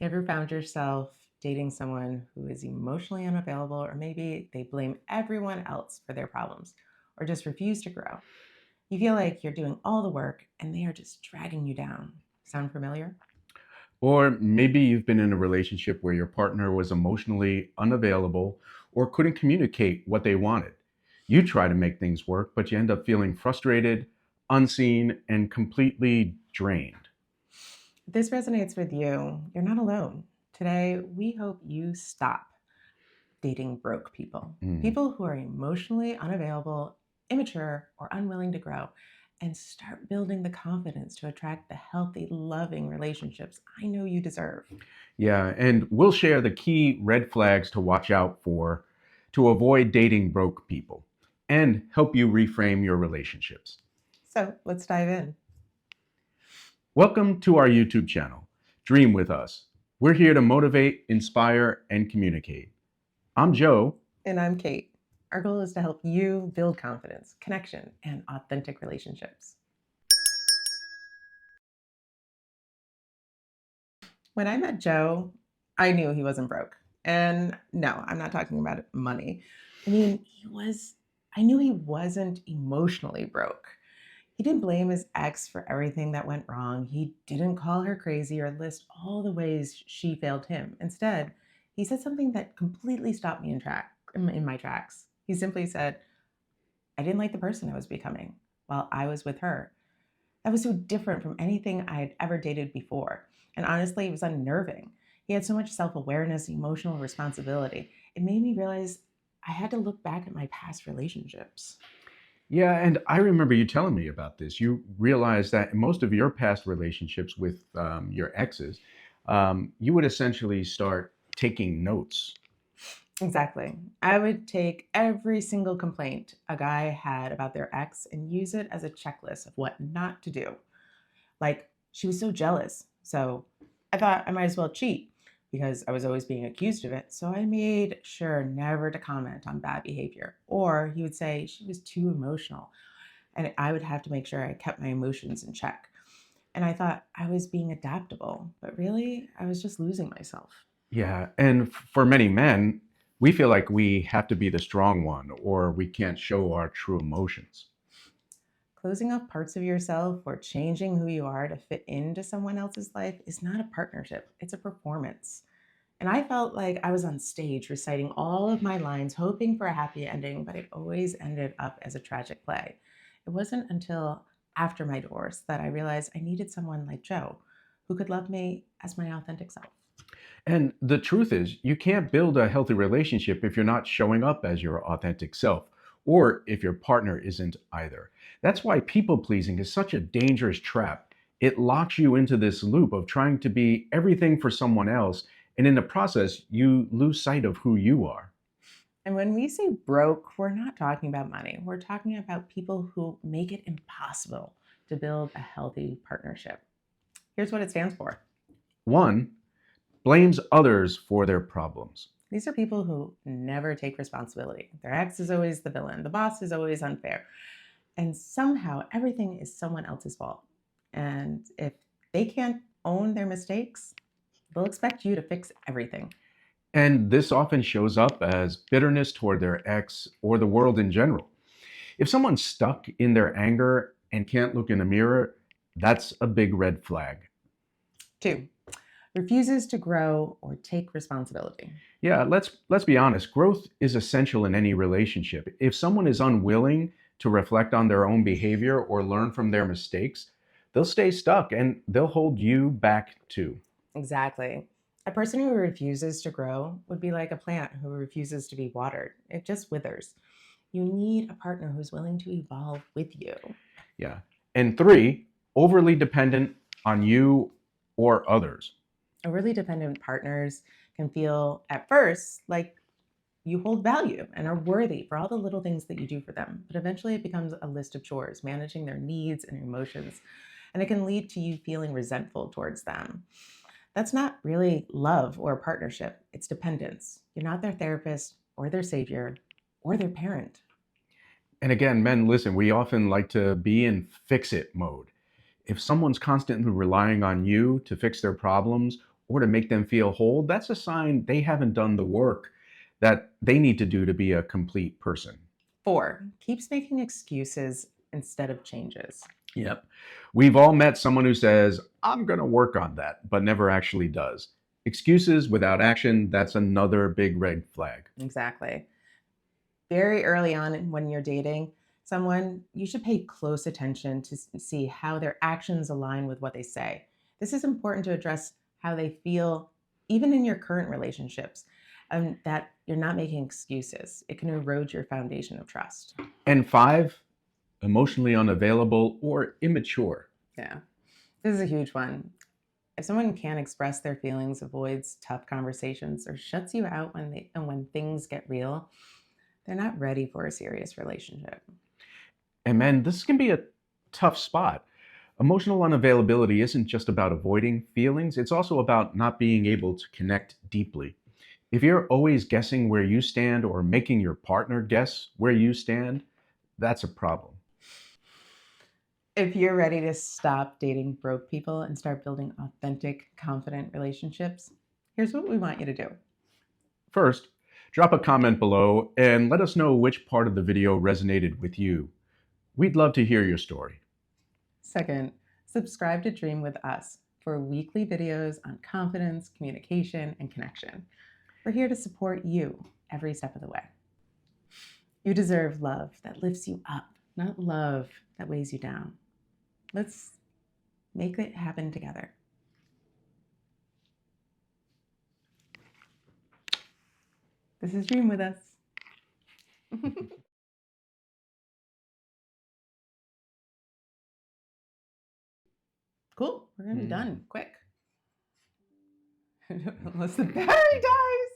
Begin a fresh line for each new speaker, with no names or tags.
Ever found yourself dating someone who is emotionally unavailable, or maybe they blame everyone else for their problems, or just refuse to grow? You feel like you're doing all the work and they are just dragging you down. Sound familiar?
Or maybe you've been in a relationship where your partner was emotionally unavailable or couldn't communicate what they wanted. You try to make things work, but you end up feeling frustrated, unseen, and completely drained.
If this resonates with you, you're not alone. Today, we hope you stop dating broke people,
Mm.
people who are emotionally unavailable, immature, or unwilling to grow, and start building the confidence to attract the healthy, loving relationships I know you deserve.
Yeah, and we'll share the key red flags to watch out for to avoid dating broke people and help you reframe your relationships.
So let's dive in.
Welcome to our YouTube channel, Dream with Us. We're here to motivate, inspire, and communicate. I'm Joe.
And I'm Kate. Our goal is to help you build confidence, connection, and authentic relationships. When I met Joe, I knew he wasn't broke. And no, I'm not talking about money. I mean, I knew he wasn't emotionally broke. He didn't blame his ex for everything that went wrong. He didn't call her crazy or list all the ways she failed him. Instead, he said something that completely stopped me in my tracks. He simply said, I didn't like the person I was becoming while I was with her. That was so different from anything I had ever dated before. And honestly, it was unnerving. He had so much self awareness, emotional responsibility. It made me realize I had to look back at my past relationships.
Yeah, and I remember you telling me about this. You realized that in most of your past relationships with your exes, you would essentially start taking notes.
Exactly. I would take every single complaint a guy had about their ex and use it as a checklist of what not to do. Like, she was so jealous. So I thought I might as well cheat because I was always being accused of it. So I made sure never to comment on bad behavior. Or he would say she was too emotional. And I would have to make sure I kept my emotions in check. And I thought I was being adaptable, but really, I was just losing myself.
Yeah, and for many men, we feel like we have to be the strong one or we can't show our true emotions.
Closing off parts of yourself or changing who you are to fit into someone else's life is not a partnership, it's a performance. And I felt like I was on stage reciting all of my lines, hoping for a happy ending, but it always ended up as a tragic play. It wasn't until after my divorce that I realized I needed someone like Joe who could love me as my authentic self.
And the truth is, you can't build a healthy relationship if you're not showing up as your authentic self, or if your partner isn't either. That's why people pleasing is such a dangerous trap. It locks you into this loop of trying to be everything for someone else, and in the process, you lose sight of who you are.
And when we say broke, we're not talking about money. We're talking about people who make it impossible to build a healthy partnership. Here's what it stands for.
One blames others for their problems.
These are people who never take responsibility. Their ex is always the villain, the boss is always unfair, and somehow everything is someone else's fault. And if they can't own their mistakes, they'll expect you to fix everything.
And this often shows up as bitterness toward their ex or the world in general. If someone's stuck in their anger and can't look in a mirror, that's a big red flag.
Two, refuses to grow or take responsibility.
Yeah, let's be honest. Growth is essential in any relationship. If someone is unwilling to reflect on their own behavior or learn from their mistakes, they'll stay stuck and they'll hold you back too.
Exactly. A person who refuses to grow would be like a plant who refuses to be watered. It just withers. You need a partner who's willing to evolve with you.
Yeah. And three, overly dependent on you or others.
Overly dependent partners can feel at first like you hold value and are worthy for all the little things that you do for them. But eventually it becomes a list of chores, managing their needs and emotions. And it can lead to you feeling resentful towards them. That's not really love or a partnership, it's dependence. You're not their therapist or their savior or their parent.
And again, men, listen, we often like to be in fix it mode. If someone's constantly relying on you to fix their problems or to make them feel whole, that's a sign they haven't done the work that they need to do to be a complete person.
4, keeps making excuses instead of changes.
Yep. We've all met someone who says, I'm going to work on that, but never actually does. Excuses without action, that's another big red flag.
Exactly. Very early on when you're dating someone, you should pay close attention to see how their actions align with what they say. This is important to address how they feel, even in your current relationships, and that you're not making excuses. It can erode your foundation of trust.
And 5, emotionally unavailable or immature.
Yeah, this is a huge one. If someone can't express their feelings, avoids tough conversations, or shuts you out when things get real, they're not ready for a serious relationship.
And man, this can be a tough spot. Emotional unavailability isn't just about avoiding feelings, it's also about not being able to connect deeply. If you're always guessing where you stand or making your partner guess where you stand, that's a problem.
If you're ready to stop dating broke people and start building authentic, confident relationships, here's what we want you to do.
First, drop a comment below and let us know which part of the video resonated with you. We'd love to hear your story.
Second, subscribe to Dream with Us for weekly videos on confidence, communication, and connection. We're here to support you every step of the way. You deserve love that lifts you up, not love that weighs you down. Let's make it happen together. This is Dream with Us. Cool. We're going to be done quick. Unless the battery dies.